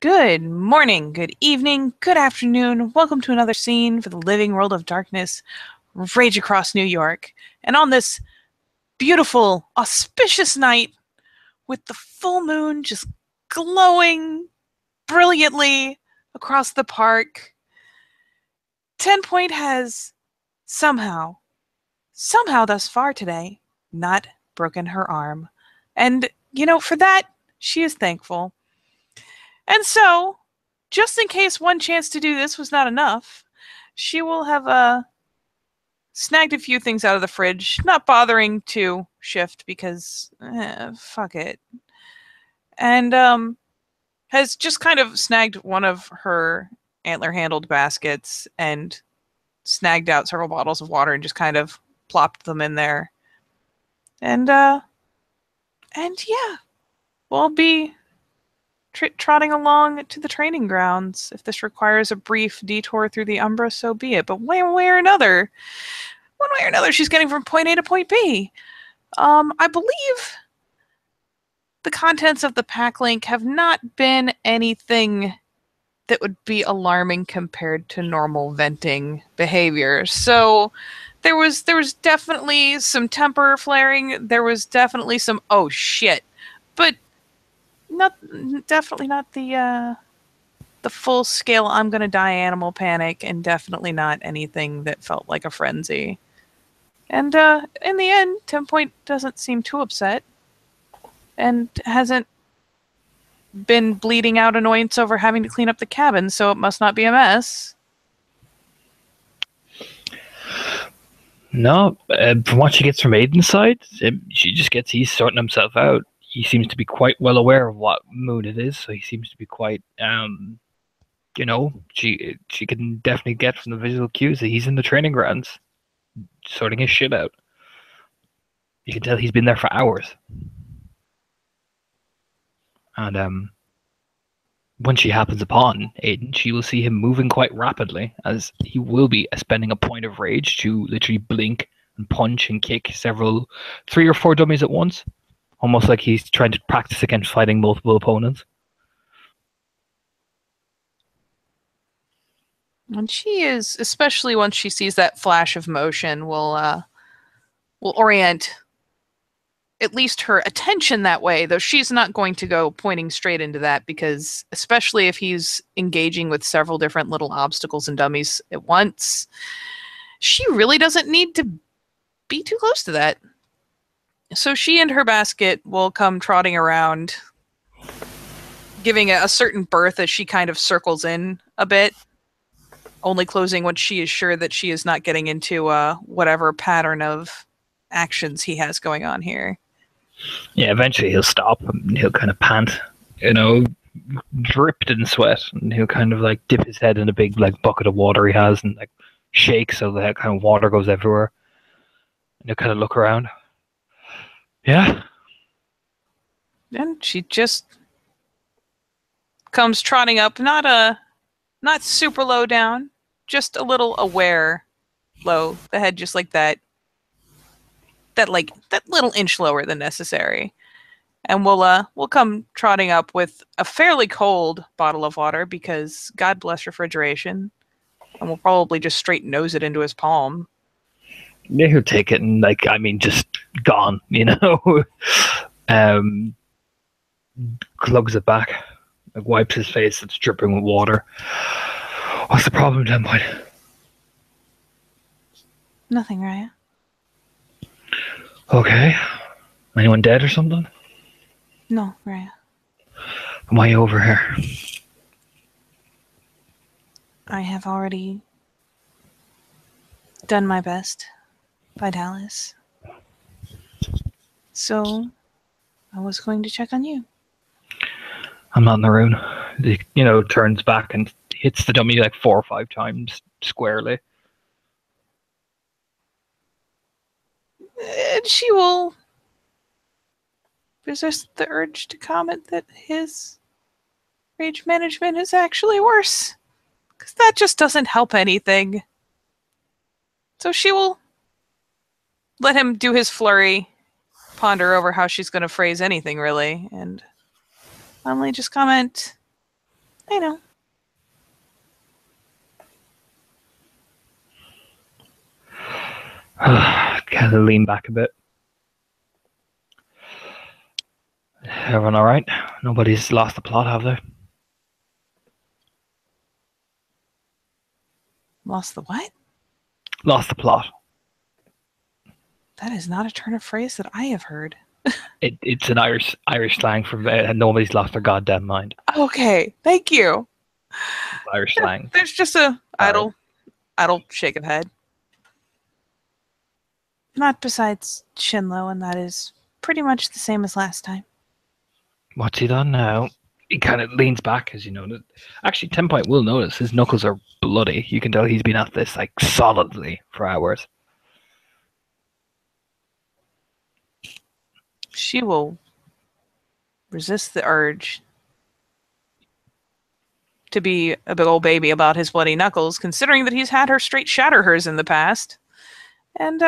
Good morning, good evening, good afternoon. Welcome to another scene for the living world of darkness, rage across New York. And on this beautiful, auspicious night, with the full moon just glowing brilliantly across the park, 10 Point has somehow thus far today, not broken her arm. And, for that, she is thankful. And so, just in case one chance to do this was not enough, she will have snagged a few things out of the fridge, not bothering to shift because, fuck it. And has just kind of snagged one of her antler-handled baskets and snagged out several bottles of water and just kind of plopped them in there. And yeah, we'll be trotting along to the training grounds. If this requires a brief detour through the Umbra, so be it. But one way or another, she's getting from point A to point B. I believe the contents of the pack link have not been anything that would be alarming compared to normal venting behavior. So there was definitely some temper flaring. There was definitely some oh shit, but definitely not the full scale I'm gonna die animal panic, and definitely not anything that felt like a frenzy. And in the end, 10 Point doesn't seem too upset, and hasn't been bleeding out annoyance over having to clean up the cabin, so it must not be a mess. No, from what she gets from Aiden's side, he's sorting himself out. He seems to be quite well aware of what mood it is, so he seems to be quite, she can definitely get from the visual cues that he's in the training grounds, sorting his shit out. You can tell he's been there for hours. And when she happens upon Aiden, she will see him moving quite rapidly, as he will be spending a point of rage to literally blink and punch and kick 3 or 4 dummies at once. Almost like he's trying to practice against fighting multiple opponents. And she is, especially once she sees that flash of motion, will orient at least her attention that way, though she's not going to go pointing straight into that, because especially if he's engaging with several different little obstacles and dummies at once, she really doesn't need to be too close to that. So she and her basket will come trotting around, giving a certain berth as she kind of circles in a bit, only closing when she is sure that she is not getting into whatever pattern of actions he has going on here. Yeah, eventually he'll stop and he'll kind of pant, dripped in sweat, and he'll kind of like dip his head in a big like bucket of water he has and like shake so that kind of water goes everywhere. And he'll kind of look around. Yeah. And she just comes trotting up, not super low down, just a little aware low, the head just like that little inch lower than necessary. And we'll come trotting up with a fairly cold bottle of water, because God bless refrigeration. And we'll probably just straight nose it into his palm. Yeah, he'll take it and just gone, Clugs it back, wipes his face, it's dripping with water. What's the problem, 10 Point? Nothing, Raya. Okay. Anyone dead or something? No, Raya. Why are you over here? I have already done my best, Vitalis. So, I was going to check on you. I'm not in the room. He, turns back and hits the dummy like 4 or 5 times squarely. And she will resist the urge to comment that his rage management is actually worse, because that just doesn't help anything. So she will let him do his flurry, ponder over how she's going to phrase anything, really, and finally just comment, I know. Kind of lean back a bit. Everyone all right? Nobody's lost the plot, have they? Lost the what? Lost the plot. That is not a turn of phrase that I have heard. It's an Irish slang for nobody's lost their goddamn mind. Okay, thank you. It's Irish slang. There's just a idle shake of head. Not besides Shinlo, and that is pretty much the same as last time. What's he done now? He kind of leans back, as you notice. Actually, 10 Point will notice his knuckles are bloody. You can tell he's been at this like solidly for hours. She will resist the urge to be a big old baby about his bloody knuckles, considering that he's had her straight shatter hers in the past. And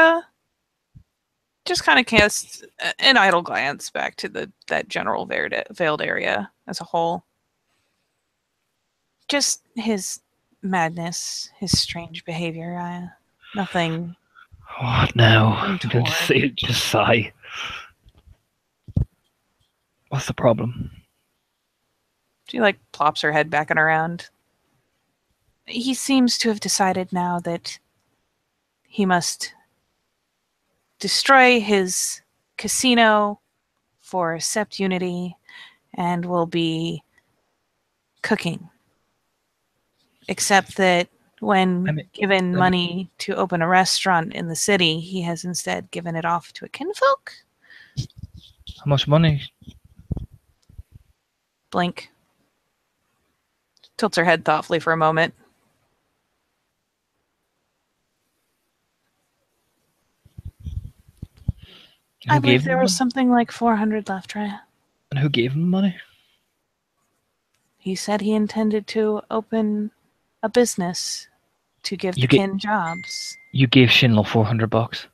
just kind of casts an idle glance back to that general veiled area as a whole. Just his madness, his strange behavior. Nothing. What now? Untoward. Just sigh. What's the problem? She plops her head back and around. He seems to have decided now that he must destroy his casino for Sept Unity and will be cooking. Except that when given money to open a restaurant in the city, he has instead given it off to a kinfolk. How much money? Blink. Tilts her head thoughtfully for a moment. I believe there was something like 400 left, Raya. And who gave him the money? He said he intended to open a business to give the kin jobs. You gave Shinlo $400.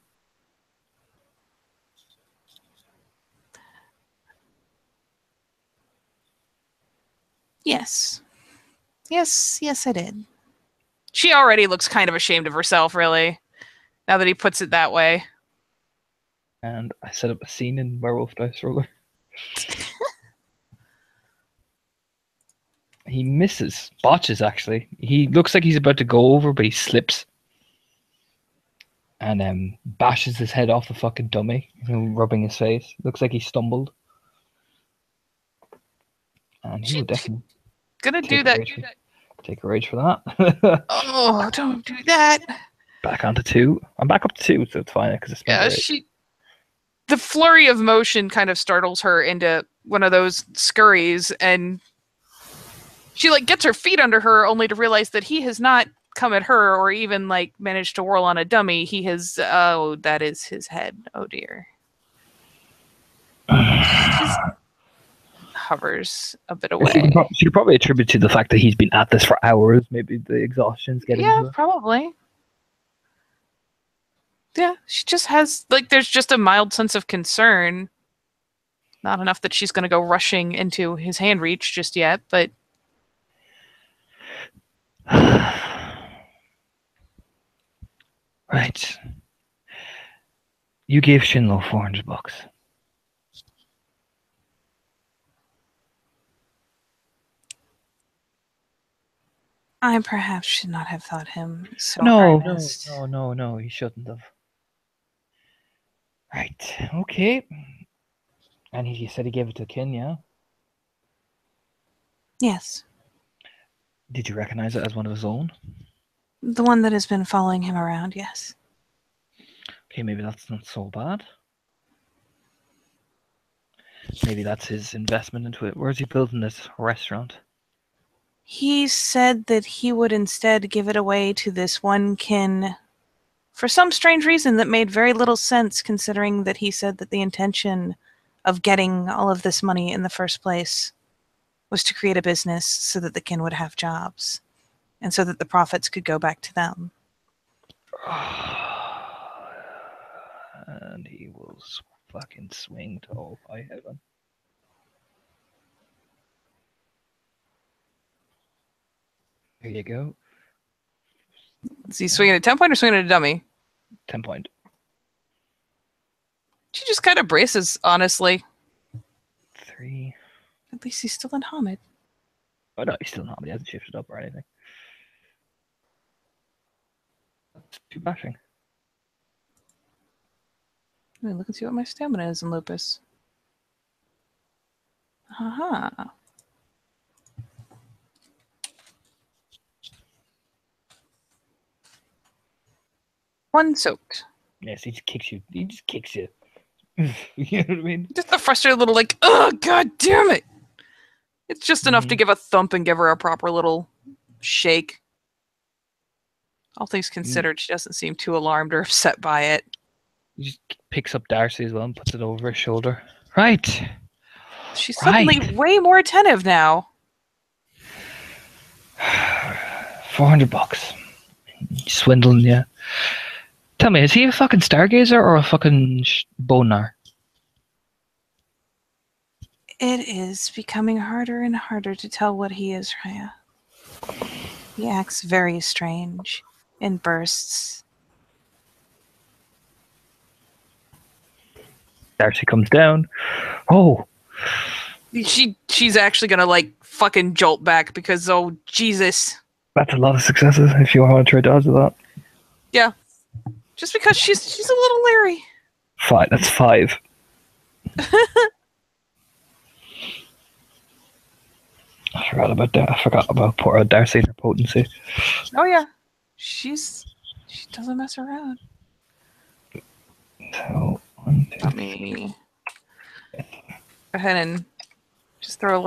Yes. Yes, I did. She already looks kind of ashamed of herself, really, now that he puts it that way. And I set up a scene in Werewolf Dice Roller. He misses. Botches, actually. He looks like he's about to go over, but he slips. And bashes his head off the fucking dummy, rubbing his face. Looks like he stumbled. And he would definitely gonna do that. Take a rage for that. Oh, don't do that. Back onto 2. I'm back up to 2, so it's fine because the flurry of motion kind of startles her into one of those scurries, and she gets her feet under her, only to realize that he has not come at her or even managed to whirl on a dummy. He has that is his head. Oh dear. Just hovers a bit away. She could probably attribute to the fact that he's been at this for hours. Maybe the exhaustion's getting to her. Probably. Yeah, she just has there's just a mild sense of concern. Not enough that she's going to go rushing into his hand reach just yet, but right. You gave Shinlo $400. I perhaps should not have thought him so earnest. No, he shouldn't have. Right, okay. And he said he gave it to Kin, yeah? Yes. Did you recognize it as one of his own? The one that has been following him around, yes. Okay, maybe that's not so bad. Maybe that's his investment into it. Where's he building this restaurant? He said that he would instead give it away to this one kin for some strange reason that made very little sense, considering that he said that the intention of getting all of this money in the first place was to create a business so that the kin would have jobs and so that the profits could go back to them. And he will fucking swing to all high heaven. Here you go. Is he swinging a 10 point or swinging a dummy? 10 point. She just kind of braces, honestly. 3. At least he's still in Hamid. Oh no, he's still not. He hasn't shifted up or anything. That's 2 bashing. Let me look and see what my stamina is in Lupus. Haha. 1 soaked. Yes, he just kicks you. He just kicks you. You know what I mean? Just a frustrated little like, oh god damn it! It's just enough to give a thump and give her a proper little shake. All things considered, she doesn't seem too alarmed or upset by it. He just picks up Darcy as well and puts it over his shoulder. Right. She's suddenly way more attentive now. $400. Swindling you. Tell me, is he a fucking stargazer or a fucking bonar? It is becoming harder and harder to tell what he is, Rhea. He acts very strange in bursts. Darcy comes down. Oh. She's actually gonna like fucking jolt back because oh Jesus. That's a lot of successes if you want to try dodge that. Yeah. Just because she's a little leery. 5. That's 5. I forgot about that. I forgot about poor old Darcy and her potency. Oh yeah. She doesn't mess around. So 1, 2. Let me go ahead and just throw a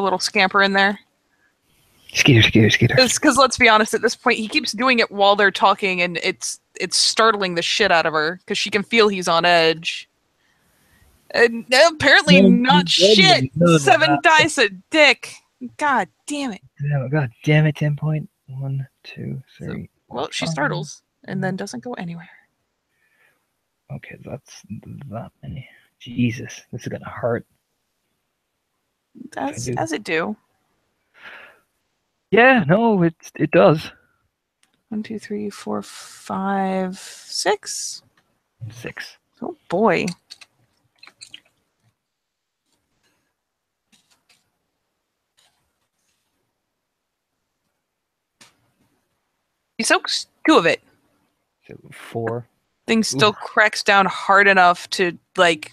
little scamper in there. Skeeter. Because let's be honest, at this point he keeps doing it while they're talking, and it's startling the shit out of her because she can feel he's on edge. And apparently not shit. 7 dice a dick. God damn it. God damn it. 10 point. 1, 2, 3. Well, she startles and then doesn't go anywhere. Okay, that's that many. Jesus, this is gonna hurt. As it do. Yeah, no, it does. 1, 2, 3, 4, 5, 6. 6. Oh boy. He soaks 2 of it. So 4. Thing still cracks down hard enough to like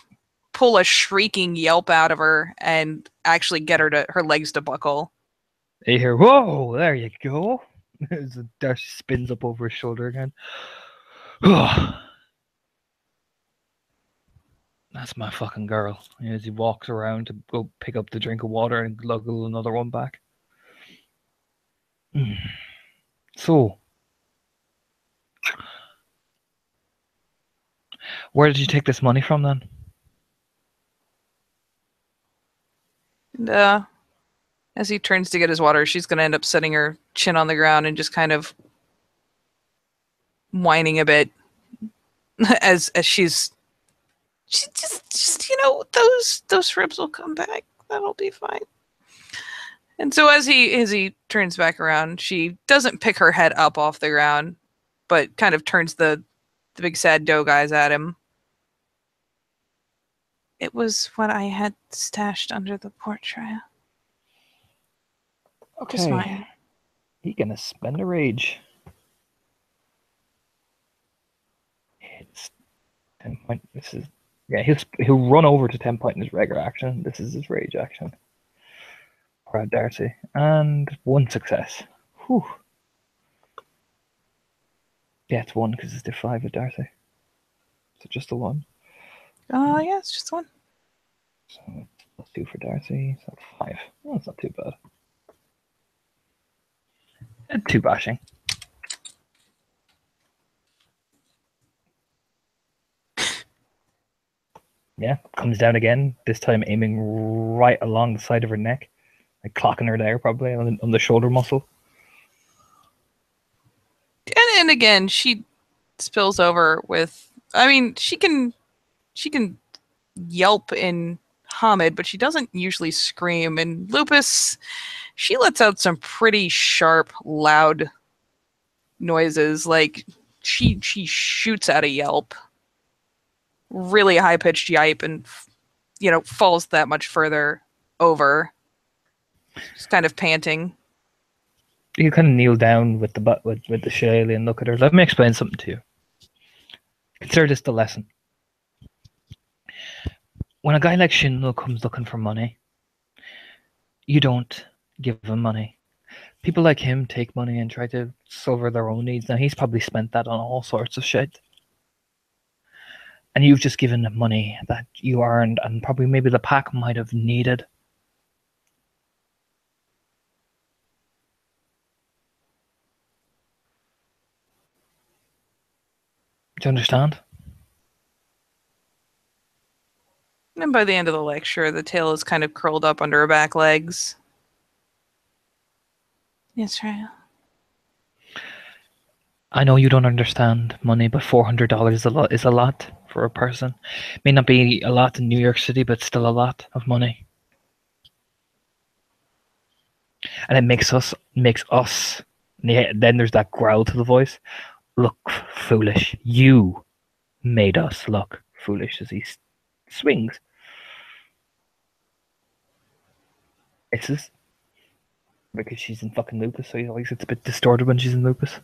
pull a shrieking yelp out of her and actually get her legs to buckle. You hear, whoa, there you go. As Darcy spins up over his shoulder again. That's my fucking girl. As he walks around to go pick up the drink of water and gluggle another one back. So, where did you take this money from then? And as he turns to get his water, she's going to end up setting her chin on the ground and just kind of whining a bit as she just those ribs will come back. That'll be fine. And so as he turns back around, she doesn't pick her head up off the ground, but kind of turns the big sad doe eyes at him. It was what I had stashed under the porch rail. Okay. Just fine. He gonna spend a rage. It's 10 point. This is he'll run over to 10 point in his regular action. This is his rage action. Poor Darcy. And 1 success. Whew. Yeah, it's 1 because it's the 5 with Darcy. So just the 1. Yeah, it's just 1. So that's 2 for Darcy. So 5. Oh, that's not too bad. And 2 bashing. Yeah, comes down again. This time aiming right along the side of her neck, like clocking her there probably on the shoulder muscle. And again, she spills over with. I mean, she can yelp in Hamid, but she doesn't usually scream. And Lupus, she lets out some pretty sharp, loud noises. Like she shoots out a yelp, really high pitched yipe, and falls that much further over. She's kind of panting. You kind of kneel down with the shillelagh and look at her. Let me explain something to you. Consider this the lesson. When a guy like Shinlo comes looking for money, you don't give him money. People like him take money and try to solve their own needs. Now, he's probably spent that on all sorts of shit. And you've just given him money that you earned and probably maybe the pack might have needed. Do you understand? And by the end of the lecture, the tail is kind of curled up under her back legs. Yes, right. I know you don't understand money, but $400 is a lot for a person. It may not be a lot in New York City, but still a lot of money. And it makes us, then there's that growl to the voice, look foolish. You made us look foolish as he swings. It's because she's in fucking Lupus, so he always gets a bit distorted when she's in Lupus.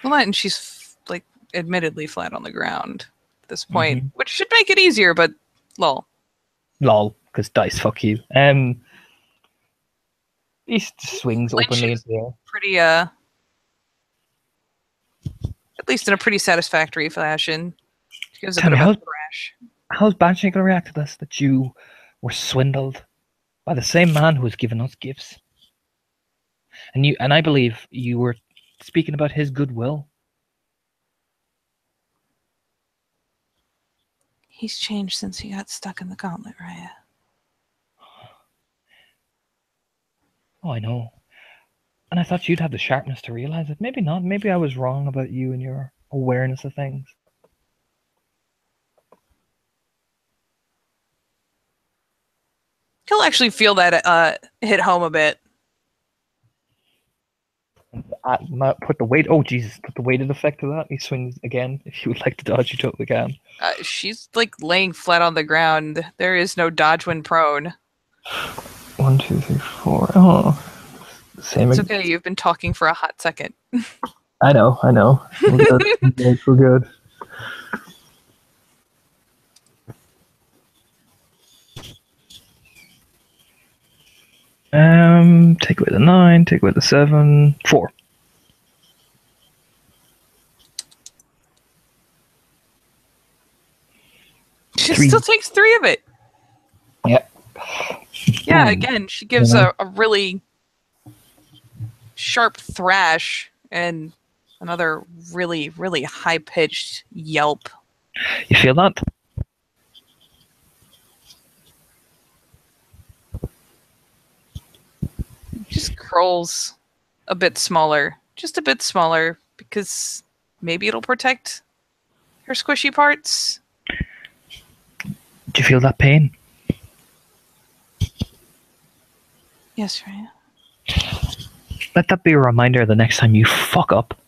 Well, and she's like admittedly flat on the ground at this point, which should make it easier, but lol. Lol, because dice, fuck you. He swings openly into the air. Pretty, at least in a pretty satisfactory fashion. She gives a bit of a thrash. How's Banshee going to react to this? That you were swindled by the same man who has given us gifts, and I believe you were speaking about his goodwill. He's changed since he got stuck in the gauntlet, Raya. Oh, I know. And I thought you'd have the sharpness to realize it. Maybe not. Maybe I was wrong about you and your awareness of things. He'll actually feel that hit home a bit. Put the weight. Oh Jesus! Put the weighted effect to that. He swings again. If you would like to dodge, you totally can. She's like laying flat on the ground. There is no dodge when prone. 1, 2, 3, 4. Oh, same. It's okay. You've been talking for a hot second. I know. We're good. We're good. Take away the 9. Take away the 7. 4. She still takes 3 of it. Yep. Yeah, again, she gives a really sharp thrash and another really, really high-pitched yelp. You feel that? Just curls a bit smaller. Just a bit smaller, because maybe it'll protect her squishy parts. Do you feel that pain? Yes, Raya. Let that be a reminder the next time you fuck up.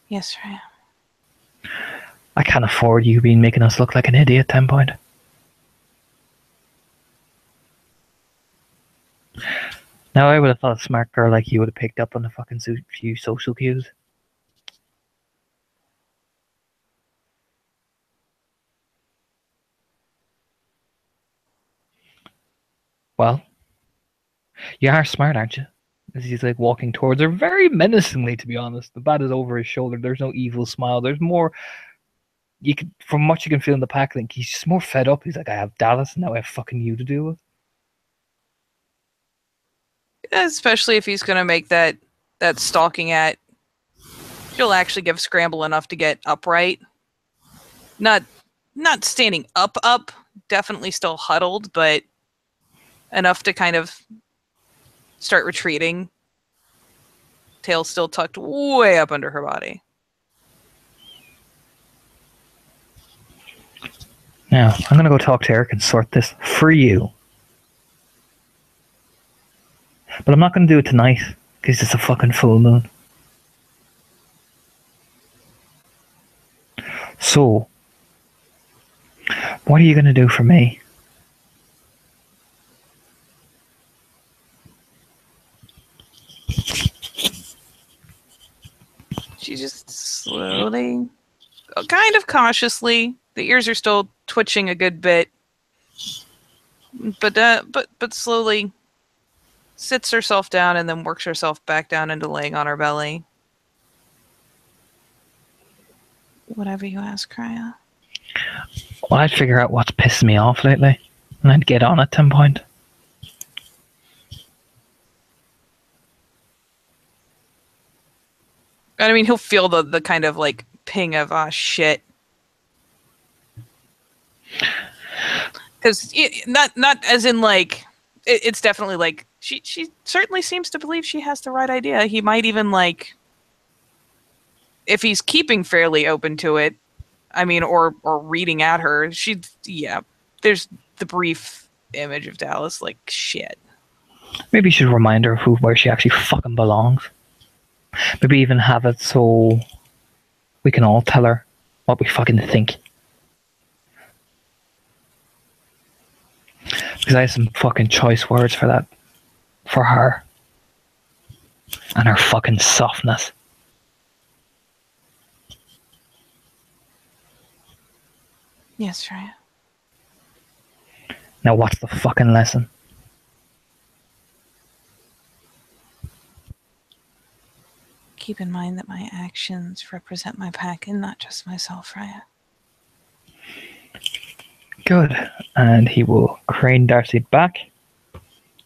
Yes, Raya. I can't afford you being making us look like an idiot, 10 point. Now, I would have thought a smart girl like you would have picked up on the fucking few social cues. Well, you are smart, aren't you? As he's like walking towards her, very menacingly, to be honest. The bat is over his shoulder. There's no evil smile. There's more. You can, from what you can feel in the pack link, he's just more fed up. He's like, I have Dallas, and now I have fucking you to deal with. Especially if he's going to make that stalking at. She'll actually give Scramble enough to get upright. Not standing up, definitely still huddled, but enough to kind of start retreating. tail still tucked way up under her body. Now, I'm going to go talk to Eric and sort this for you. But I'm not going to do it tonight, because it's a fucking full moon. So, what are you going to do for me? She just slowly, kind of cautiously, the ears are still twitching a good bit, but slowly sits herself down and then works herself back down into laying on her belly. Whatever you ask, Krya. Well, I'd figure out what's pissing me off lately, and I'd get on at some point. I mean, he'll feel the kind of like ping of shit, because not as in like it's definitely like she certainly seems to believe she has the right idea. He might even like, if he's keeping fairly open to it, I mean, or reading at her, there's the brief image of Dallas like shit. Maybe you should remind her of where she actually fucking belongs. Maybe even have it so we can all tell her what we fucking think. Because I have some fucking choice words for that. For her. And her fucking softness. Yes, Freya. Now what's the fucking lesson? Keep in mind that my actions represent my pack and not just myself, Freya. Good. And he will crane Darcy back.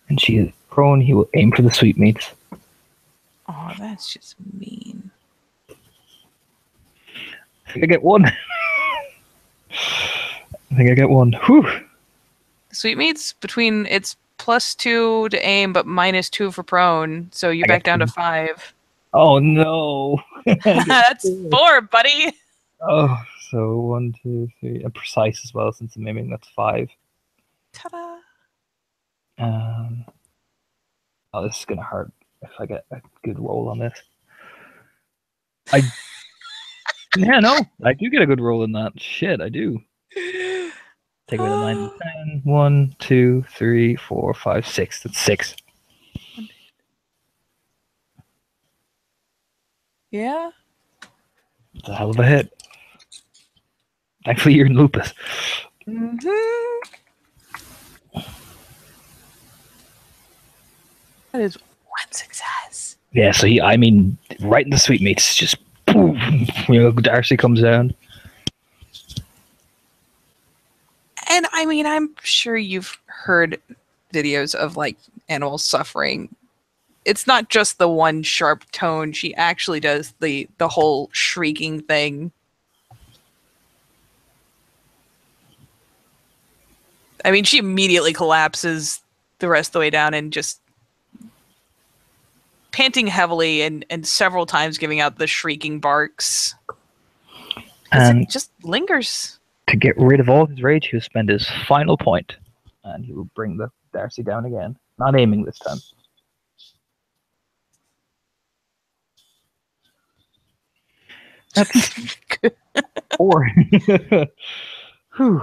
And she is prone. He will aim for the sweetmeats. Oh, that's just mean. I think I get one. I think I get one. Whew. Sweetmeats, between it's +2 to aim, but -2 for prone. So you back down to 5. Oh no. That's 4, buddy. Oh, so 1, 2, 3. And precise as well, since I'm aiming, that's 5. Ta-da. Oh, this is gonna hurt if I get a good roll on this. Yeah, no, I do get a good roll in that. Shit, I do. Take away the 9 and 10. 1, 2, 3, 4, 5, 6. That's 6. Yeah. It's a hell of a hit. Thankfully, you're in lupus. Mm-hmm. That is one success. Yeah, so right in the sweetmeats, just boom, Darcy comes down. And I mean, I'm sure you've heard videos of like animals suffering. It's not just the one sharp tone. She actually does the whole shrieking thing. I mean, she immediately collapses the rest of the way down and just panting heavily and several times giving out the shrieking barks. And it just lingers. To get rid of all his rage, he'll spend his final point, and he will bring the Darcy down again. Not aiming this time. That's 4. Whew.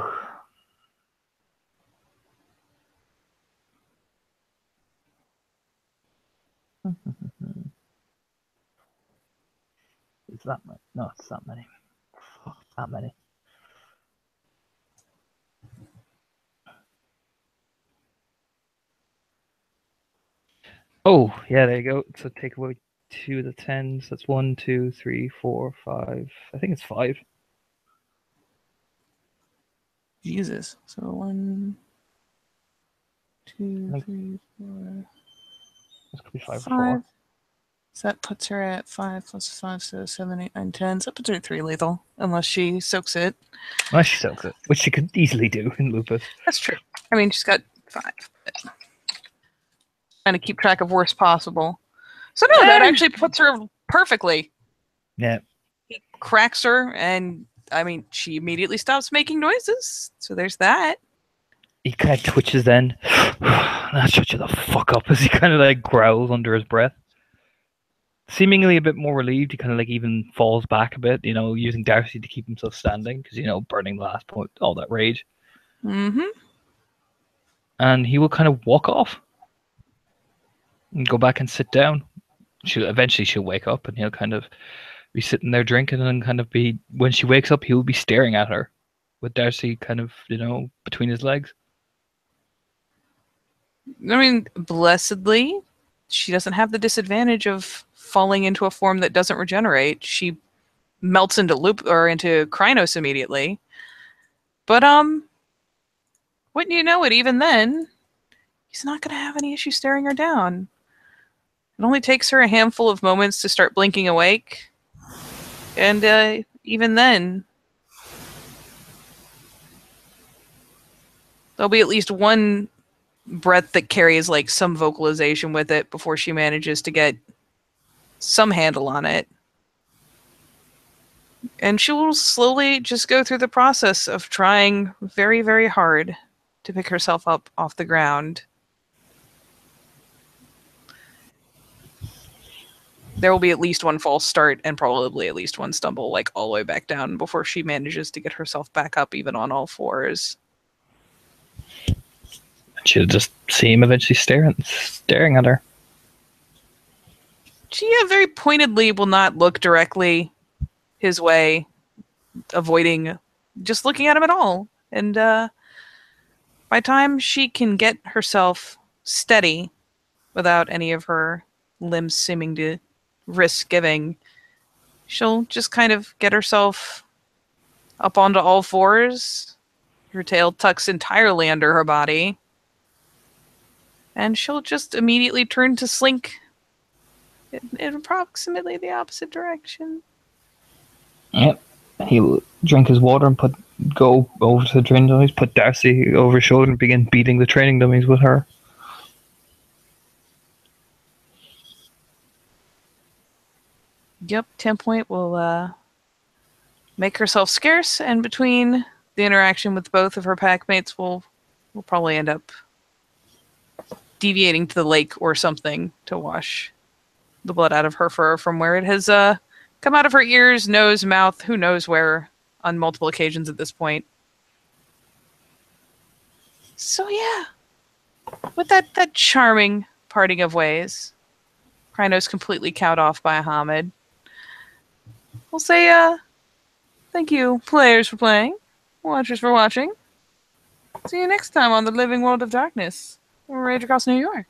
Is that many? No, it's that many. Fuck, that many. Oh, yeah, there you go. So take away 2 of the 10s. That's 1, 2, 3, 4, 5. I think it's 5. Jesus. So 1, 2, 3, 4. This could be 5 or 4. So that puts her at 5 plus 5, so 7, 8, 9, 10. So that puts her at 3 lethal, unless she soaks it. Unless she soaks it, which she could easily do in lupus. That's true. I mean, she's got 5. Trying to keep track of worst possible. So no, that actually puts her perfectly. Yeah. He cracks her, and I mean, she immediately stops making noises. So there's that. He kind of twitches then. Nah, shut you the fuck up as he kind of like growls under his breath. Seemingly a bit more relieved, he kind of like even falls back a bit, using Darcy to keep himself standing because, burning the last point, all that rage. Mm-hmm. And he will kind of walk off and go back and sit down. She'll wake up and he'll kind of be sitting there drinking and kind of be, when she wakes up, he'll be staring at her with Darcy kind of, between his legs. I mean, blessedly, she doesn't have the disadvantage of falling into a form that doesn't regenerate. She melts into into Krynos immediately. But wouldn't you know it, even then, he's not gonna have any issue staring her down. It only takes her a handful of moments to start blinking awake. And even then, there'll be at least one breath that carries like some vocalization with it before she manages to get some handle on it. And she will slowly just go through the process of trying very, very hard to pick herself up off the ground. There will be at least one false start and probably at least one stumble, like all the way back down before she manages to get herself back up even on all fours. She'll just see him eventually staring at her. She very pointedly will not look directly his way, avoiding just looking at him at all. And by the time she can get herself steady without any of her limbs seeming to risk giving, she'll just kind of get herself up onto all fours. Her tail tucks entirely under her body. And she'll just immediately turn to slink in approximately the opposite direction. Yep. He'll drink his water and go over to the training dummies, put Darcy over his shoulder and begin beating the training dummies with her. Yep, 10 point will make herself scarce, and between the interaction with both of her packmates, we'll probably end up deviating to the lake or something to wash the blood out of her fur from where it has come out of her ears, nose, mouth, who knows where, on multiple occasions at this point. So yeah, with that charming parting of ways, Krynos completely cowed off by Hamid. We'll say thank you, players, for playing, watchers for watching. See you next time on the Living World of Darkness, Rage Across New York.